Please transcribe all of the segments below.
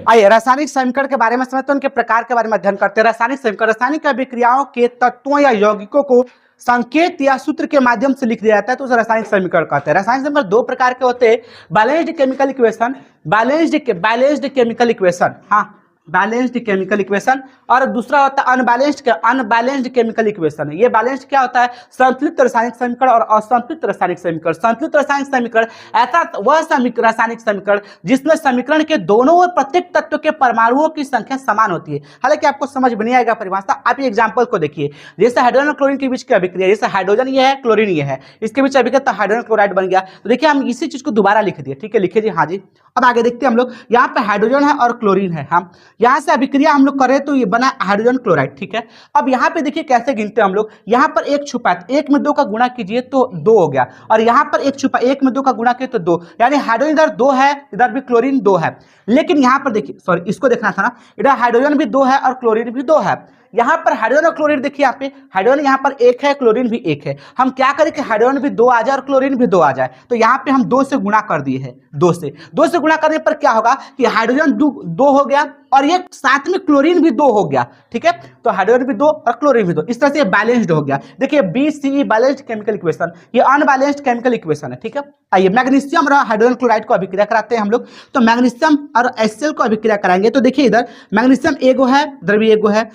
आइए रासायनिक समीकरण के बारे में समझते हैं, उनके प्रकार के बारे में अध्ययन करते हैं। रासायनिक समीकरण रासायनिक अभिक्रियाओं के तत्वों या यौगिकों को संकेत या सूत्र के माध्यम से लिख दिया जाता है तो उसे रासायनिक समीकरण कहते हैं। रासायनिक समीकरण दो प्रकार के होते हैं, balanced chemical equation, balanced chemical equation, हाँ बैलेंस्ड केमिकल इक्वेशन, और दूसरा होता है अनबैलेंस्ड केमिकल इक्वेशन। ये बैलेंस्ड क्या होता है? संतुलित रासायनिक समीकरण और असंतुलित रासायनिक समीकरण। संतुलित रासायनिक समीकरण ऐसा वह रासायनिक समीकरण जिसमें समीकरण के दोनों और प्रत्येक तत्व के परमाणुओं की संख्या समान होती है। हालांकि आपको समझ में नहीं आएगा परिभाषा, आप ये एग्जाम्पल को देखिए, जैसे हाइड्रोजन और क्लोरीन के बीच की अभिक्रिया, जैसे हाइड्रोजन ये है, क्लोरीन ये है, इसके बीच अभिक्रिया तो हाइड्रोजन क्लोराइड बन गया। तो देखिए हम इसी चीज को दोबारा लिख दिए, ठीक है, लिखिए जी, हाँ जी। अब आगे देखते हैं हम लोग, यहाँ पे हाइड्रोजन है और क्लोरीन है, हम यहाँ से अभिक्रिया हम लोग करें तो ये बना हाइड्रोजन क्लोराइड, ठीक है। अब यहाँ पे देखिए कैसे गिनते हैं हम लोग, यहाँ पर एक छुपा है, एक में दो का गुणा कीजिए तो दो हो गया, और यहाँ पर एक छुपा, एक में दो का गुणा किए तो दो, यानी हाइड्रोजन इधर दो है, इधर भी क्लोरीन दो है। लेकिन यहाँ पर देखिए, सॉरी इसको देखना था ना, इधर हाइड्रोजन भी दो है और क्लोरीन भी दो है। यहाँ पर हाइड्रोजन और क्लोरीन देखिए, यहाँ पे हाइड्रोजन यहाँ पर एक है, क्लोरीन भी एक है। हम क्या करें कि हाइड्रोजन भी दो आ जाए और क्लोरीन भी दो आ जाए, तो यहाँ पे हम दो से गुणा कर दिए हैं, दो से गुणा करने पर क्या होगा कि हाइड्रोजन दो हो गया और ये साथ में क्लोरीन भी दो हो गया, ठीक है। तो हाइड्रोजन भी दो और क्लोरीन भी दो, इस तरह से बैलेंस्ड हो गया। देखिए BCE बैलेंस्ड केमिकल इक्वेशन, ये अनबैलेंस्ड केमिकल इक्वेशन है, ठीक है। आइए मैग्नीशियम और हाइड्रोजन क्लोराइड को अभिक्रिया कराते हैं हम लोग, तो मैग्नीशियम और HCl को अभिक्रिया कराएंगे। तो देखिए इधर मैग्नीशियम एगो है, इधर भी एगो है,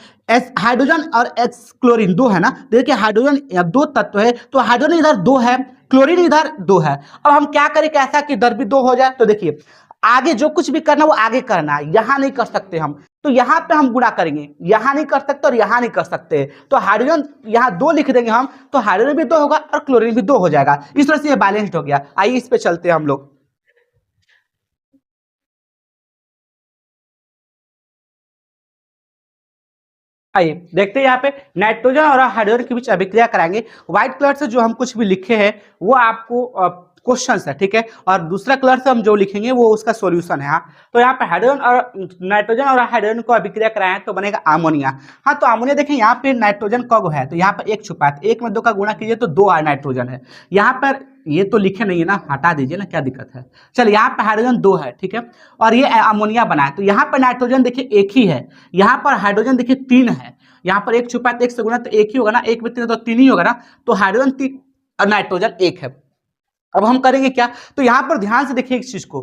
हाइड्रोजन और क्लोरीन दो है ना। देखिए हाइड्रोजन दो तत्व है, तो हाइड्रोजन इधर दो है, क्लोरीन इधर दो है। अब हम क्या करें कि ऐसा कि इधर भी दो हो जाए, तो देखिए आगे जो कुछ भी करना वो आगे करना है, यहां नहीं कर सकते हम, तो यहां पे हम गुणा करेंगे, यहां नहीं कर सकते और यहां नहीं कर सकते, तो हाइड्रोजन यहां दो लिख देंगे हम, तो हाइड्रोजन भी दो होगा और क्लोरीन भी दो हो जाएगा। इस तरह से ये बैलेंस्ड हो गया। आइए इस पे चलते हैं हम लोग। आइए देखते हैं यहाँ पे नाइट्रोजन और हाइड्रोजन के बीच अभिक्रिया कराएंगे। व्हाइट कलर से जो हम कुछ भी लिखे हैं वो आपको क्वेश्चन है, ठीक है, और दूसरा कलर से हम जो लिखेंगे वो उसका सॉल्यूशन है। हाँ तो यहाँ पे हाइड्रोजन और नाइट्रोजन और हाइड्रोजन को अभिक्रिया कराएं तो बनेगा अमोनिया। हाँ तो अमोनिया देखें, यहाँ पे नाइट्रोजन कब है, तो यहाँ पर एक छुपा है, एक में दो का गुणा कीजिए तो दो नाइट्रोजन है। यहाँ पर ये तो लिखे नहीं है ना, हटा दीजिए ना, क्या दिक्कत है। चल यहाँ पे हाइड्रोजन दो है, ठीक है, और ये अमोनिया बना है। तो यहाँ पर नाइट्रोजन देखिए एक ही है, यहाँ पर हाइड्रोजन देखिए तीन है, यहाँ पर एक छुपा है, एक से गुणा तो एक ही होगा ना, एक में तीन तो तीन ही होगा ना, तो हाइड्रोजन तीन और नाइट्रोजन एक है। अब हम करेंगे क्या, तो यहाँ पर ध्यान से देखिए इस चीज को,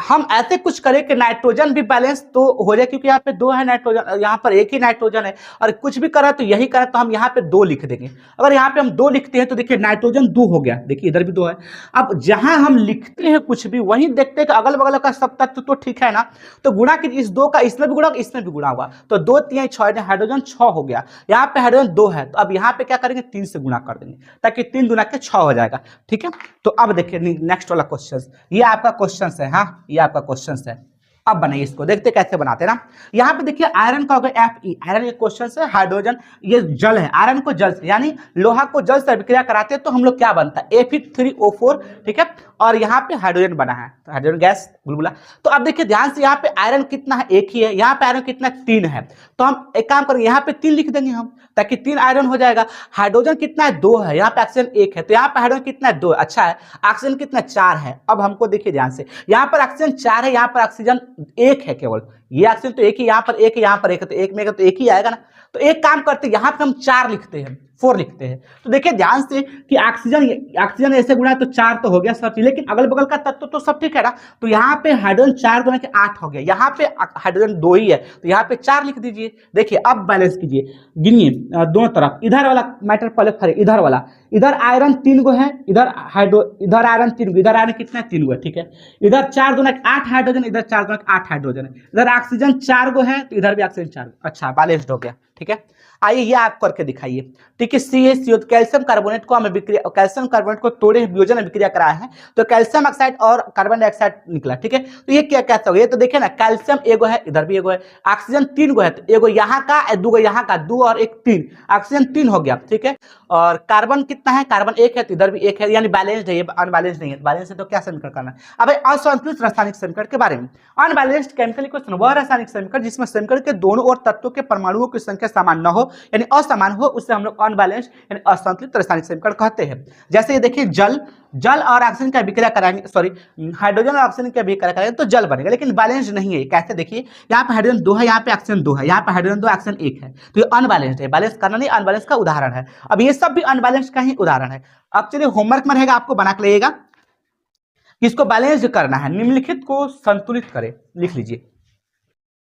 हम ऐसे कुछ करें कि नाइट्रोजन भी बैलेंस तो हो जाए, क्योंकि यहाँ पे दो है नाइट्रोजन, यहाँ पर एक ही नाइट्रोजन है, और कुछ भी करा तो यही करा, तो हम यहाँ पे दो लिख देंगे। अगर यहाँ पे हम दो लिखते हैं तो देखिए नाइट्रोजन दो हो गया, देखिए इधर भी दो है। अब जहां हम लिखते हैं कुछ भी वहीं देखते हैं कि अगल बगल का सब तत्व तो ठीक है ना, तो गुणा की इस दो का इसमें भी गुणा, इसमें भी गुणा हुआ, तो दो तीन छह, हाइड्रोजन छह हो गया। यहाँ पे हाइड्रोजन दो है, तो अब यहाँ पे क्या करेंगे, तीन से गुणा कर देंगे, ताकि तीन गुना के छह हो जाएगा, ठीक है। तो अब देखिए नेक्स्ट वाला क्वेश्चन, ये आपका क्वेश्चन है, हाँ ये आपका क्वेश्चन है। अब बनाइए इसको, देखते कैसे बनाते हैं ना। यहाँ पे देखिए आयरन का होगा Fe, आयरन ये क्वेश्चन है, हाइड्रोजन ये जल है, आयरन को जल से यानी लोहा को जल से अभिक्रिया कराते हैं तो हम लोग क्या बनता है, Fe3O4, ठीक है, और यहाँ पे हाइड्रोजन बना है, तो हाइड्रोजन गैस बुलबुला। तो अब देखिए ध्यान से, यहाँ पे आयरन कितना है, एक ही है, यहाँ पे आयरन कितना, तीन है, तो हम एक काम करेंगे, यहाँ पे तीन लिख देंगे हम, ताकि तीन आयरन हो जाएगा। हाइड्रोजन कितना है, दो है, यहाँ पे ऑक्सीजन एक है, तो यहाँ पे हाइड्रोजन कितना है, दो, अच्छा है। ऑक्सीजन कितना, चार है। अब हमको देखिए ध्यान से, यहाँ पर ऑक्सीजन चार है, यहाँ पर ऑक्सीजन एक है केवल, ये ऑक्सीजन तो एक ही, यहाँ पर एक है, यहाँ पर एक है, तो एक में तो एक ही आएगा ना। तो एक काम करते हैं, यहाँ पे हम चार लिखते हैं, फोर लिखते हैं। तो देखिए ध्यान से कि ऑक्सीजन ऐसे गुणा तो चार तो हो गया सब चीज, लेकिन अगल बगल का तत्व तो सब ठीक है ना। तो यहाँ पे हाइड्रोजन चार गुना के 8 हो गया, यहाँ पे हाइड्रोजन दो ही है, तो यहाँ पे 4 लिख दीजिए। देखिए अब बैलेंस कीजिए, गिनिए दोनों तरफ, इधर वाला मैटर पहले फरे, इधर वाला, इधर आयरन 3 गो है, इधर आयरन 3 गो, इधर आयरन कितना है, 3 गो है, ठीक है। इधर 4 गुना 8 हाइड्रोजन, इधर 4 गुना 8 हाइड्रोजन है, इधर ऑक्सीजन 4 गो है, तो इधर भी ऑक्सीजन 4 गो, अच्छा बैलेंस्ड हो गया, ठीक है। आइए ये आप करके दिखाइए, ठीक है। CaCO कैल्शियम कार्बोनेट को हम कैल्शियम कार्बोनेट को तोड़े वियोजन अभिक्रिया कराया है, तो कैल्शियम ऑक्साइड और कार्बन डाइऑक्साइड निकला, ठीक है। तो ये क्या कैसे हो गया, तो देखिए ना, कैल्शियम एगो है, इधर भी एगो है, ऑक्सीजन 3 गो है, तो एगो यहाँ का, दो गो यहाँ का, 2 और 1 3, ऑक्सीजन 3 हो गया, ठीक है। और कार्बन कितना है, कार्बन 1 है, तो इधर भी 1 है, यानी बैलेंस्ड है, ये अनबैलेंस्ड नहीं है। बैलेंस है तो क्या समीकरण करना है। अब असंतुलित रासायनिक समीकरण के बारे में, अनबैलेंस्ड केमिकल इक्वेशन वह रासायनिक समीकरण जिसमें समीकरण के दोनों ओर तत्वों के परमाणुओं की संख्या समान न हो, यानी असमान हो, उससे हम लोग अनबैलेंस्ड यानी असंतुलित रासायनिक समीकरण कहते हैं। जैसे ये देखिए जल जल और ऑक्सीजन का अभिक्रिया कराएंगे, सॉरी हाइड्रोजन और ऑक्सीजन की अभिक्रिया कराएंगे तो जल बनेगा, लेकिन बैलेंस नहीं है। कैसे देखिए यहाँ पे हाइड्रोजन 2 है, यहाँ पे ऑक्सीजन 2 है, यहाँ पे हाइड्रोजन 2 ऑक्सीजन 1 है, तो ये अनबैलेंस्ड है। बैलेंस करना नहीं, अनबैलेंस का उदाहरण है। अब ये सब भी अनबैलेंस का ही उदाहरण है। अब चलिए होमवर्क में रहेगा, आपको बना के लिएगा कि इसको बैलेंस करना है, निम्नलिखित को संतुलित करें, लिख लीजिए।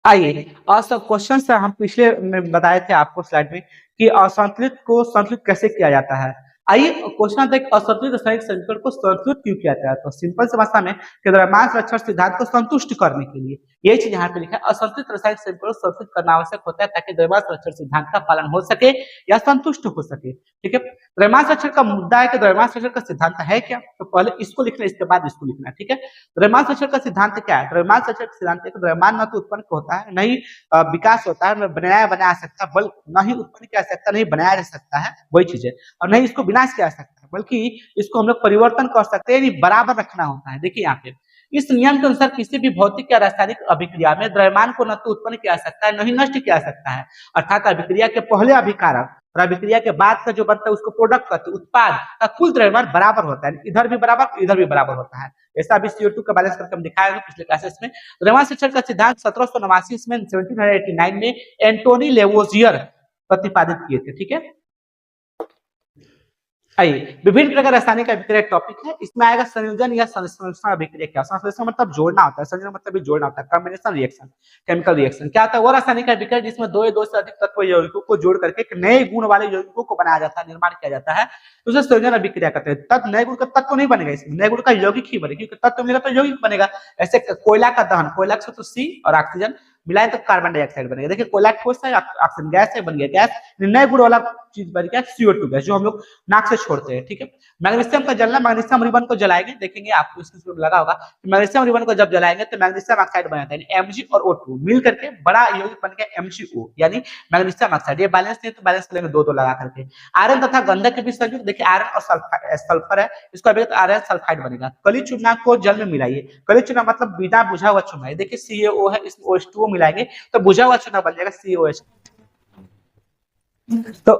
आइए क्वेश्चन से हम पिछले में बताए थे आपको स्लाइड में कि असंतुलित को संतुलित कैसे किया जाता है। आइए क्वेश्चन था असंतुलित रासायनिक समीकरण को संतुलित क्यों किया जाता है। तो सिंपल से भाषा में कि द्रव्यमान संरक्षण सिद्धांत को संतुष्ट करने के लिए ये चीज यहाँ पे लिखा है, असंतुलित रासायनिक समीकरण को संतुलित करना आवश्यक होता है ताकि द्रव्यमान संरक्षण सिद्धांत का पालन हो सके या संतुष्ट हो सके। ठीक है, द्रव्यमान संरक्षण का मुद्दा है कि द्रव्यमान संरक्षण का सिद्धांत है क्या, तो पहले इसको लिखना, इसके बाद इसको लिखना। ठीक है, द्रव्यमान संरक्षण का सिद्धांत क्या है। द्रव्यमान संरक्षण का सिद्धांत है कि द्रव्यमान न तो उत्पन्न होता है, नहीं विकास होता है, न बनाया बना सकता, बल्कि न ही उत्पन्न किया जा सकता, नहीं बनाया जा सकता है, वही चीज है, और नहीं इसको विनाश किया जा सकता है, बल्कि इसको हम लोग परिवर्तन कर सकते हैं, यानी बराबर रखना होता है। देखिए यहाँ पे इस नियम के अनुसार किसी भी भौतिक या रासायनिक अभिक्रिया में द्रव्यमान को न तो उत्पन्न किया जा सकता है, न ही नष्ट किया जा सकता है। अर्थात अभिक्रिया के पहले अभिकारक और अभिक्रिया के बाद का जो बनता है उसको प्रोडक्ट कहते हैं, उत्पाद का कुल द्रव्यमान बराबर होता है, इधर भी बराबर इधर भी बराबर होता है। ऐसा भी CO2 का बैलेंस करके हम दिखाए पिछले क्लासेस में। द्रव्यमान संरक्षण का सिद्धांत 1789 में 1789 में एंटोनी लेवोजियर प्रतिपादित किए थे। ठीक है, आइए विभिन्न प्रकार का रासायनिक अभिक्रिया टॉपिक है, इसमें आएगा संयोजन या संश्लेषण अभिक्रिया। क्या संश्लेषण मतलब जोड़ना होता है, संयोजन मतलब भी जोड़ना होता है, कॉम्बिनेशन रिएक्शन, केमिकल रिएक्शन। क्या होता है वो रासायनिक अभिक्रिया जिसमें दो या दो से अधिक तत्व यौगिकों को जोड़ करके एक नए गुण वाले यौगिकों को बनाया जाता है, निर्माण किया जाता है, तो उसे संयोजन अभिक्रिया कहते हैं। तब नए गुण का तत्व नहीं बनेगा, इसमें नए गुण का यौगिक ही बनेगा, क्योंकि तत्व मिलेगा तो यौगिक बनेगा। ऐसे कोयला का दहन, कोयला से तो C और ऑक्सीजन मिलाए तो कार्बन डाइऑक्साइड बनेगा। देखिए कोयला ठोस है, ऑक्सीजन गैस है, बन गया गैस, नए गुण वाला चीज बन गया CO2 गैस, जो हम लोग नाक से छोड़ते हैं। ठीक है, मैग्नीशियम का जलना, मैग्नीशियम रिबन को जलाएंगे, देखेंगे आपको इसमें लगा होगा, मैग्नीशियम रिबन को जब जलाएंगे तो मैग्नीशियम ऑक्साइड बन जाता है, Mg और O2 मिल करके बड़ा यौगिक बन गया MgO, यानी मैग्नीशियम ऑक्साइड। ये बैलेंस नहीं तो बैलेंस करेंगे दो लगा करके। आयरन तथा गंधक के बीच संयुक्त, देखिए आयरन और सल्फर है, इसको अभी आयरन सल्फाइड बनेगा। कली चूना को जल में मिलाइए, कली चूना मतलब बिना बुझा हुआ चूना है, देखिए CaO है, इसमें OH2O मिलाएंगे तो बुझा हुआ चूना बन जाएगा COH। तो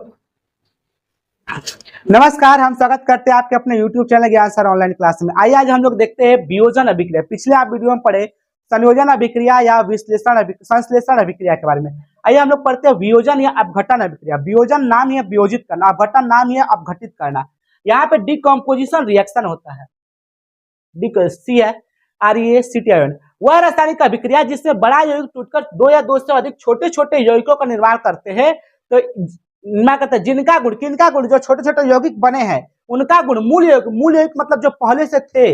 नमस्कार, हम स्वागत करते हैं आपके अपने YouTube चैनल ज्ञान सर ऑनलाइन क्लास में। आइए आज हम लोग देखते हैं वियोजन अभिक्रिया। पिछले आप वीडियो में पढ़े संयोजन अभिक्रिया या संश्लेषण अभिक्रिया के बारे में। आइए हम लोग पढ़ते हैं वियोजन या अपघटन अभिक्रिया। वियोजन नाम ही है वियोजित करना, अपघटन नाम ही है अपघटित करना। यहाँ पे डिकम्पोजिशन रिएक्शन होता है, C है ReACtIon, वह रासायनिक अभिक्रिया जिसमें बड़ा यौगिक टूटकर दो या दो से अधिक छोटे छोटे यौगिकों का निर्माण करते हैं। तो मैं कहता है जिनका गुण, किनका गुण, जो छोटे छोटे यौगिक बने हैं उनका गुण मूल यौगिक मतलब जो पहले से थे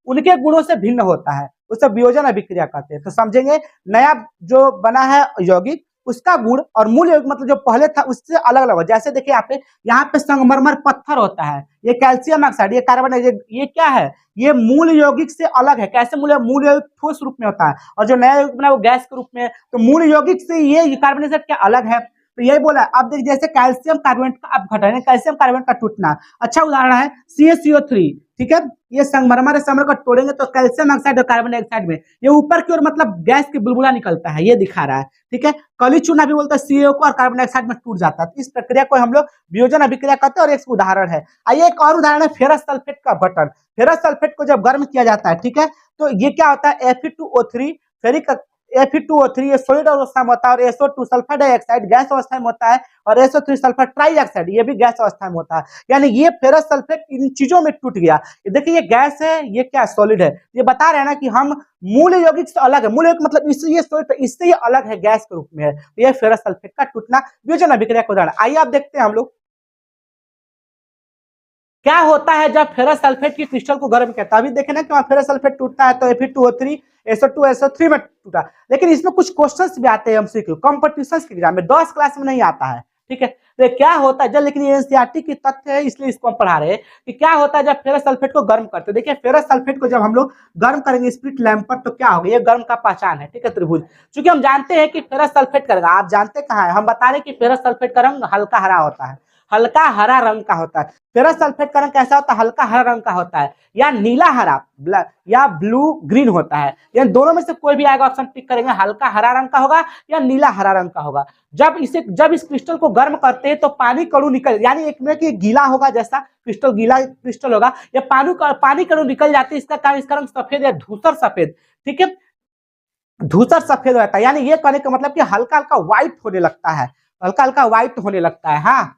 उनके गुणों से भिन्न होता है, उसे वियोजन अभिक्रिया कहते हैं। तो समझेंगे नया जो बना है यौगिक उसका गुण और मूल यौगिक मतलब जो पहले था उससे अलग अलग हो। जैसे देखिए यहाँ पे संगमरमर पत्थर होता है, ये कैल्शियम ऑक्साइड, ये कार्बन, ये क्या है, ये मूल यौगिक से अलग है। कैसे मूल यौगिक ठोस रूप में होता है और जो नया यौगिक बना वो गैस के रूप में, तो मूल यौगिक से ये कार्बन डाइऑक्साइड क्या अलग है। तो यही बोला। अब देखिए जैसे कैल्शियम कार्बोनेट का अपघटन, कैल्शियम कार्बोनेट का टूटना, अच्छा उदाहरण है CaCO3। ठीक है, ये संगमरमर को तोड़ेंगे तो कैल्शियम ऑक्साइड और कार्बन डाइऑक्साइड में ये ऊपर की ओर मतलब गैस की बुलबुला निकलता है, ये दिखा रहा है। ठीक है, कली चूना भी बोलते हैं CO को और कार्बन डाइऑक्साइड में टूट जाता है। तो इस प्रक्रिया को हम लोग वियोजन अभिक्रिया कहते हैं और एक उदाहरण है। आइए एक और उदाहरण है फेरस सल्फेट का अपघटन। फेरस सल्फेट को जब गर्म किया जाता है, ठीक है, तो ये क्या होता है Fe2O3 फेरिक Fe2O3 ये सॉलिड अवस्था में होता है और SO2 सल्फर डाइऑक्साइड गैस अवस्था में होता है और SO3 सल्फर ट्राइऑक्साइड ये भी गैस अवस्था में होता है। यानी ये फेरस सल्फेट इन चीजों में टूट गया। देखिए ये गैस है, ये क्या सॉलिड है। ये बता रहे हैं ना कि हम मूल यौगिक से अलग है, मूल यौगिक मतलब इससे ये सॉलिड इससे ये अलग है, गैस के रूप में है। तो ये फेरस सल्फेट का टूटना वियोजन अभिक्रिया का उदाहरण। आइए आप देखते हैं हम लोग क्या होता है जब फेरस सल्फेट की क्रिस्टल को गर्म किया। अभी देखे ना कि फेरस सल्फेट टूटता है तो Fe2O3 SO2 में टूटा। लेकिन इसमें कुछ क्वेश्चंस भी आते हैं MCQ कॉम्पिटिशंस के एग्जाम में, 10 क्लास में नहीं आता है। ठीक है, तो क्या होता है जब, लेकिन ये एनसीईआरटी की तथ्य है इसलिए इसको हम पढ़ा रहे हैं कि क्या होता है जब फेरस सल्फेट को गर्म करते हैं। देखिए फेरस सल्फेट को जब हम लोग गर्म करेंगे स्प्लिट लैंप पर तो क्या होगा, ये गर्म का पहचान है। ठीक है, त्रिभुज, क्योंकि हम जानते हैं कि फेरस सल्फेट का रंग, आप जानते कहाँ है, हम बता रहे हैं कि फेरस सल्फेट का रंग हल्का हरा होता है। हल्का हरा रंग का होता है। फेरस सल्फेट का रंग कैसा होता है? हल्का हरा रंग का होता है, या नीला हरा या ब्लू ग्रीन होता है। या दोनों में से कोई भी आएगा, ऑप्शन टिक करेंगे। हल्का हरा रंग का होगा या नीला हरा रंग का होगा। जब इस क्रिस्टल को गर्म करते हैं तो पानी कणु निकल, यानी एक में कि गीला होगा, जैसा क्रिस्टल गीला क्रिस्टल होगा, या पानी कणु निकल जाते हैं। इसका कारण, इसका रंग सफेद या धूसर सफेद, ठीक है, धूसर सफेद रहता है। यानी ये कहने का मतलब कि हल्का हल्का व्हाइट होने लगता है, हल्का हल्का व्हाइट होने लगता है। हाँ,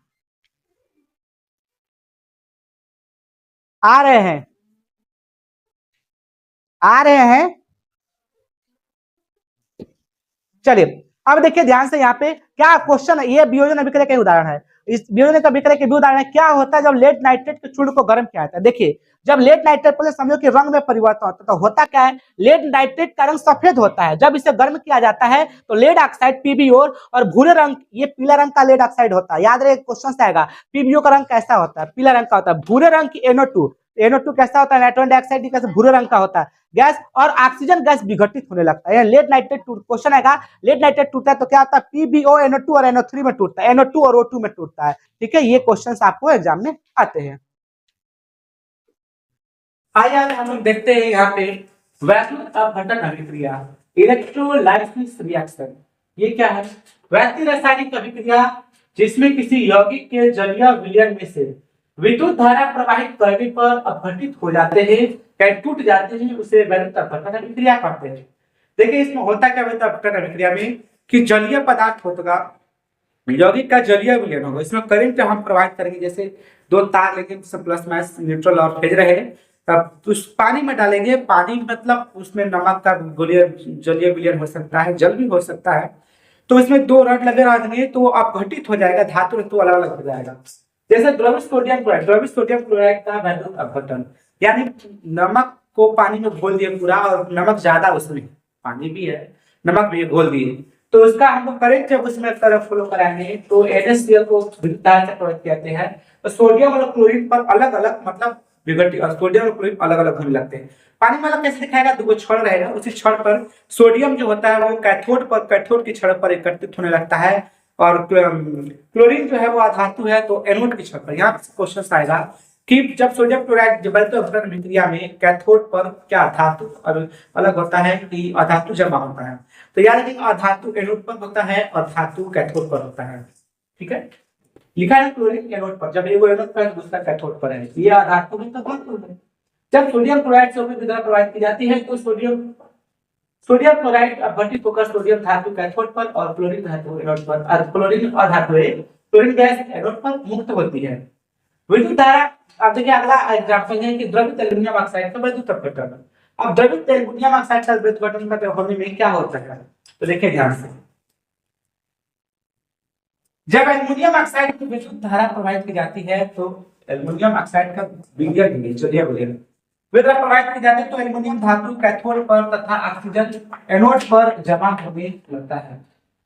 आ रहे हैं, आ रहे हैं। चलिए अब देखिए ध्यान से, यहाँ पे क्या क्वेश्चन है। ये वियोजन अभिक्रिया का उदाहरण है। इस वियोजन अभिक्रिया के भी उदाहरण है। क्या होता है जब लेड नाइट्रेट के चूर्ण को गर्म किया जाता है? देखिए, जब लेड नाइट्रेट पहले समझो कि रंग में परिवर्तन होता है, तो होता क्या है, लेड नाइट्रेट का रंग सफेद होता है। जब इसे गर्म किया जाता है तो लेड ऑक्साइड पीबीओ और भूरे रंग, ये पीला रंग का लेड ऑक्साइड होता है। याद रहे, क्वेश्चन आएगा पीबीओ का रंग कैसा होता है? पीला रंग का होता है। भूरे रंग की NO2, NO2 कैसा होता है? नाइट्रोजन डाइऑक्साइड कैसे भूरे रंग का होता है गैस, और ऑक्सीजन गैस विघटित होने लगता है। लेड नाइट्रेट क्वेश्चन आएगा, लेड नाइट्रेट टूटता है तो क्या होता है? PbO NO2 और NO3 में टूटता है, NO2 और O2 में टूटता है। ठीक है, ये क्वेश्चंस आपको एग्जाम में आते हैं। आइए हम लोग देखते हैं यहाँ पे वैक्यूम अपघटन अभिक्रिया, इलेक्ट्रोलाइसिस रिएक्शन। ये क्या है? वैक्यूम रासायनिक अभिक्रिया जिसमें किसी यौगिक के जलीय विलयन में से विद्युत धारा प्रवाहित करने पर अपघटित हो जाते हैं, टूट जाते हैं, उसे वैक्यूम अपघटन अभिक्रिया कहते हैं। देखिए इसमें होता क्या वैक्यूम अपघटन अभिक्रिया में कि जलीय पदार्थ होगा, यौगिक का जलीय विलयन होगा। इसमें करंट हम प्रवाहित करेंगे, जैसे दो तार लेंगे, प्लस माइनस न्यूट्रल और फेज रहे, तब उस पानी में डालेंगे। पानी मतलब उसमें नमक का जलीय विलयन हो सकता है, जल भी हो सकता है। तो इसमें दो रड लगे रहेंगे तो अपघटित हो जाएगा, धातु तो अलग अलग हो जाएगा। जैसे द्रवित सोडियम क्लोराइड का वैक्यूम अपघटन, यानी नमक को पानी में घोल दिए पूरा, और नमक ज्यादा, उसमें पानी भी है, नमक भी घोल दिए, तो उसका हम लोग करंट जब उसमें तरफ फ्लो कराएंगे तो NaCl को विद्युत धारा से प्रभावित करते हैं। तो सोडियम और क्लोरीन पर अलग अलग मतलब विघटित, सोडियम और क्लोरीन अलग अलग होने लगते हैं। पानी मतलब कैसे दिखाएगा? दो छड़ रहेगा, उसी छड़ पर सोडियम जो होता है वो कैथोड की छड़ पर एकत्रित होने लगता है, और क्लोरीन जो है वो अधातु है तो एनोड की छड़ पर। यहाँ क्वेश्चन आएगा कि जब सोडियम क्लोराइड अपघटन अभिक्रिया में कैथोड पर क्या धातु अलग होता है कि अधातु जमा होता है? तो याद रखिए अधातु एनोड पर होता है और धातु कैथोड पर होता है। ठीक है, लिखा है क्लोरीन एनोड पर, जब एक एनोड पर दूसरा कैथोड पर है, ये अधातु है तो धातु है। जब सोडियम क्लोराइड से विद्युत धारा प्रवाहित की जाती है तो सोडियम क्लोराइड अपघटित होकर सोडियम धातु कैथोड पर और क्लोरीन धातु एनोड पर, और क्लोरीन क्लोरीन गैस एनोड पर मुक्त होती है। विद्युत धारा, अब देखिए अगला एग्जांपल है कि द्रवित एल्युमिनियम ऑक्साइड का विद्युत अपघटन। अब द्रवित एल्युमिनियम ऑक्साइड का विद्युत अपघटन का होने में क्या होता है? तो देखिए ध्यान से, जब एल्युमिनियम ऑक्साइड की विद्युत धारा प्रवाहित की जाती है तो एल्युमिनियम ऑक्साइड का विलयन जलीय विलयन विद्युत प्रवाहित की जाती है, तो एल्युमिनियम धातु कैथोड पर तथा ऑक्सीजन एनोड पर जमा होने लगता है।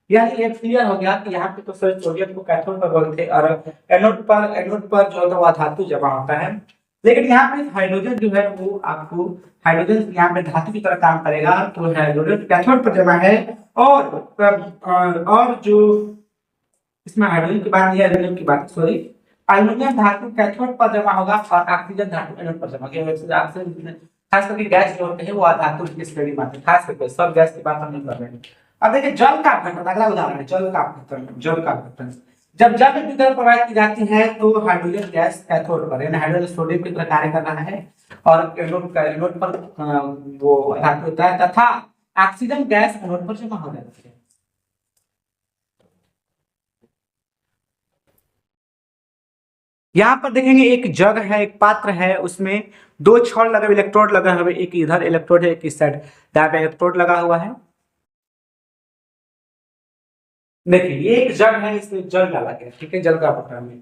यानी ये क्लियर हो गया कि यहाँ पे तो सोडियम को कैथोड पर बोलते हैं और एनोड पर जो होता है वो धातु जमा होता है। लेकिन यहाँ पे हाइड्रोजन जो है वो आपको, हाइड्रोजन यहाँ पे धातु की तरह काम करेगा, तो हाइड्रोजन कैथोड पर जमा है, और जो इसमें हाइड्रोजन की बात या एल्युमिनियम की बात, सॉरी, एल्युमिनियम धातु कैथोड पर जमा होगा और ऑक्सीजन धातु एनोड पर जमा होगा। खास करके गैस जो होते हैं वो धातु की श्रेणी में आते हैं, खास करके सब गैस की बात हम नहीं कर रहे हैं। अब देखिए जल का अपघटन, अगला उदाहरण है जल का अपघटन। जब जल में विद्युत प्रवाहित की जाती है तो हाइड्रोजन गैस कैथोड पर, यानी हाइड्रोजन सोडियम की तरह कार्य कर रहा है, और एनोड पर वो धातु होता है, तथा ऑक्सीजन गैस एनोड पर जमा हो जाती है। यहाँ पर देखेंगे एक जग है, एक पात्र है, उसमें दो छड़ लगे, इलेक्ट्रोड लगा हुआ है, एक इधर इलेक्ट्रोड है, एक इस साइड इलेक्ट्रोड लगा हुआ है। देखिए ये एक जग है, इसमें जल डाला गया, ठीक है, जल का अपघटन में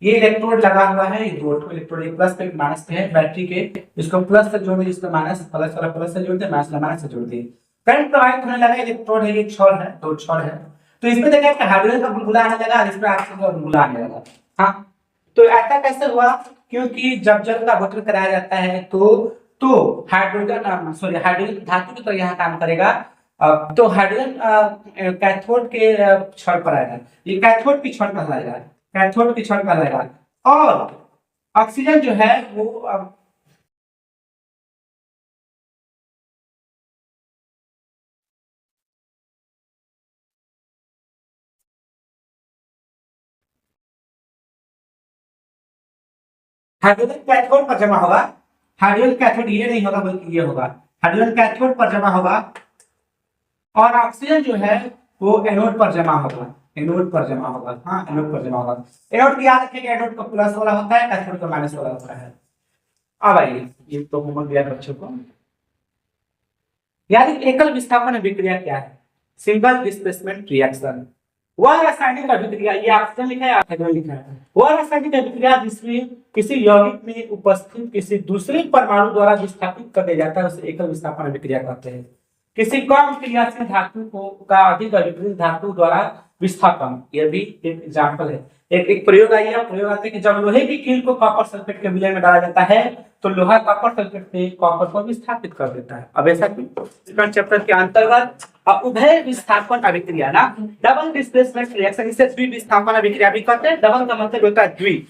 ये इलेक्ट्रोड लगा हुआ है, ये दो इलेक्ट्रोड, एक प्लस पे एक माइनस पे है, बैटरी के, इसको प्लस से जोड़ दिए, इसको माइनस, प्लस वाला प्लस से जोड़ दिए, माइनस वाला माइनस से जोड़ दिए, करंट प्रवाहित होने लगा। इलेक्ट्रोड है, ये छड़ है, दो छड़ है, तो इसमें देखिए हाइड्रोजन का बुलबुला आने लगा, इसमें ऑक्सीजन का बुलबुला आने लगा। हाँ, तो ऐसा कैसे हुआ? क्योंकि जब जल का अपघटन कराया जाता है तो हाइड्रोजन धातु की तरह यहाँ काम करेगा, तो हाइड्रोजन कैथोड के छड़ पर आएगा, ये कैथोड की छड़ पर आएगा, कैथोड की क्षरण कर रहेगा, और ऑक्सीजन जो है वो हाइड्रोजन कैथोड पर जमा होगा। हाइड्रोजन कैथोड ये नहीं होगा बल्कि ये होगा, हाइड्रोजन कैथोड पर जमा होगा और ऑक्सीजन जो है वो एनोड पर जमा होगा, एनोड पर जमा होगा। हाँ, एनोड पर जमा होगा। एनोड की याद रखिएगा, एनोड का प्लस वाला होता है, कैथोड का माइनस वाला होता है। अब आइए, ये तो होमवर्क दिया बच्चों को। यानी एकल विस्थापन अभिक्रिया क्या है? Single displacement reaction. वह रासायनिक अभिक्रिया, ये ऑक्सीजन लिखा है, हाइड्रोजन लिखा है। वह रासायनिक अभिक्रिया जिसमें किसी यौगिक में उपस्थित किसी दूसरे परमाणु द्वारा विस्थापित कर दिया जाता है उसे एकल विस्थापन अभिक्रिया कहते हैं। किसी कम क्रियाशील धातु को का अधिक अभिक्रिय धातु द्वारा विस्थापन, यह भी एक एग्जाम्पल है। एक प्रयोग आइए, प्रयोग आते कि जब लोहे की कील को कॉपर सल्फेट के विलय में डाला जाता है तो लोहा कॉपर सल्फेट से कॉपर को विस्थापित कर देता है। अब ऐसा सेकंड चैप्टर के अंतर्गत उभय विस्थापन अभिक्रिया ना, डबल डिस्प्लेसमेंट रिएक्शन, इसे द्विविस्थापन अभिक्रिया भी कहते हैं। डबल का मतलब होता है द्वि।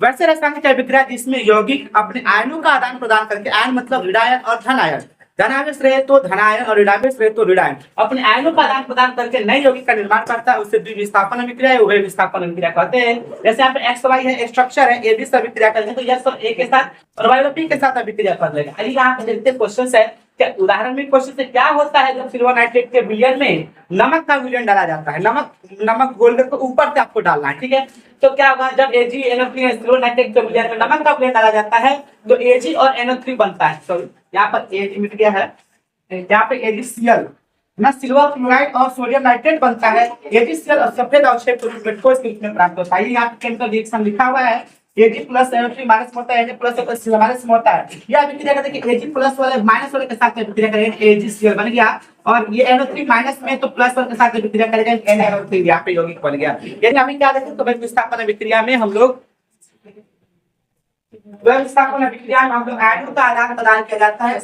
वैसे रासायनिक अभिक्रिया जिसमें यौगिक अपने आयनों का आदान प्रदान करके, आयन मतलब ऋणायन और धन आयन, धनावेश रहे तो धनायन और ऋणावेश रहे तो ऋणायन, अपने आयनों का आदान प्रदान करके नए यौगिक का निर्माण करता है, उससे द्विविस्थापन अभिक्रिया उभय विस्थापन अभिक्रिया कहते हैं। जैसे यहाँ पे एक्स वाई है, स्ट्रक्चर है, ए बी से अभिक्रिया करेंगे तो एक्स और ए के साथ और वाई और पी के साथ अभिक्रिया कर लेगा। अभी यहाँ पे देखते हैं क्वेश्चन है, क्या उदाहरण में क्वेश्चन से क्या होता है जब सिल्वर नाइट्रेट के विलयन में नमक का विलयन डाला जाता है। नमक घोल कर ऊपर से आपको डालना है, ठीक है। तो क्या होगा जब AgNO3 सिल्वर नाइट्रेट के विलयन में नमक का विलयन डाला जाता है तो Ag और NO3 बनता है। सॉरी, यहाँ पर Ag मिट गया है, यहाँ पे AgCl ना, सिल्वर क्लोराइड और सोडियम नाइट्रेट बनता है। AgCl और सफेद अवक्षेप के रूप में ठोस के रूप में प्राप्त होता है। यहाँ पे केमिकल रिएक्शन लिखा हुआ है, Ag प्लस NO3 माइनस होता है, Ag प्लस माइनस होता है। यह अभिक्रिया करते हैं कि Ag प्लस वाले माइनस वाले के साथ अभिक्रिया करेंगे, AgCl बन गया, और ये NO3 माइनस में तो प्लस वाले के साथ अभिक्रिया करेंगे, NaNO3, यहाँ पे यौगिक बन गया। यानी हमें क्या देखें तो विस्थापन अभिक्रिया में हम लोग विस्थापन अभिक्रिया में हम लोग आयनों का आदान प्रदान किया जाता है।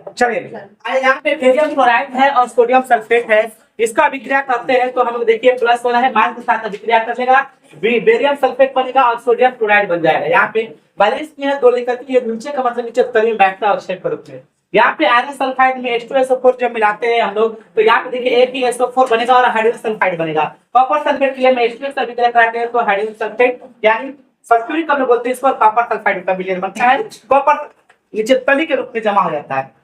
चलिए यहाँ पे बेरियम क्लोराइड है और सोडियम सल्फेट है, इसका अभिक्रिया करते हैं तो हम लोग देखिए प्लस वाला है, मान के साथ अभिक्रिया करेगा, बेरियम सल्फेट बनेगा और सोडियम क्लोराइड बन जाएगा। यहाँ पे बैलेंस में है, दो लेकर के ये नीचे का मतलब नीचे तली में बैठता है अवक्षेप के रूप में। यहाँ पे आयरन सल्फाइड में H2SO4 जब मिलाते हैं हम लोग तो यहाँ पे देखिए AgSO4 बनेगा और हाइड्रोजन सल्फाइड बनेगा। कॉपर सल्फेट के लिए में H2 से अभिक्रिया कराते हैं तो हाइड्रोजन सल्फेट यानी सल्फ्यूरिक अम्ल बोलते हैं इसको, कॉपर सल्फाइड का विलयन बनता है, कॉपर नीचे तली के रूप में जमा हो जाता है।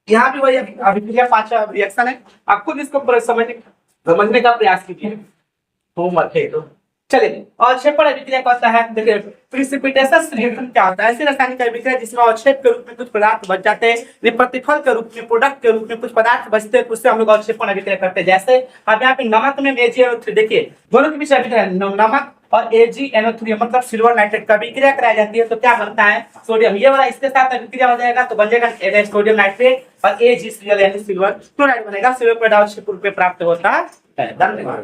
यहाँ भी वही अभिक्रिया पांचवा रिएक्शन है, आप खुद इसको समझने का प्रयास कीजिए, होमवर्क है तो। चलिए अवक्षेप पर अभिक्रिया कहता है, देखिए प्रिसिपिटेशन रिएक्शन क्या होता है? ऐसी रासायनिक अभिक्रिया जिसमें अवक्षेप के रूप में कुछ पदार्थ बच जाते हैं, प्रतिफल के रूप में, प्रोडक्ट के रूप में कुछ पदार्थ बचते हैं, उससे हम लोग अवक्षेपण अभिक्रिया करते हैं। जैसे अब यहाँ पे नमक में AgNO3, देखिए दोनों के बीच अभिक्रिया, नमक और AgNO3 मतलब सिल्वर नाइट्रेट का अभिक्रिया कराई जाती है तो क्या बनता है? सोडियम, ये वाला इसके साथ अभिक्रिया हो जाएगा तो बन जाएगा सोडियम नाइट्रेट और AgCl यानी सिल्वर क्लोराइड बनेगा। सिल्वर क्लोराइड अवक्षेप रूप में प्राप्त होता है। धन्यवाद।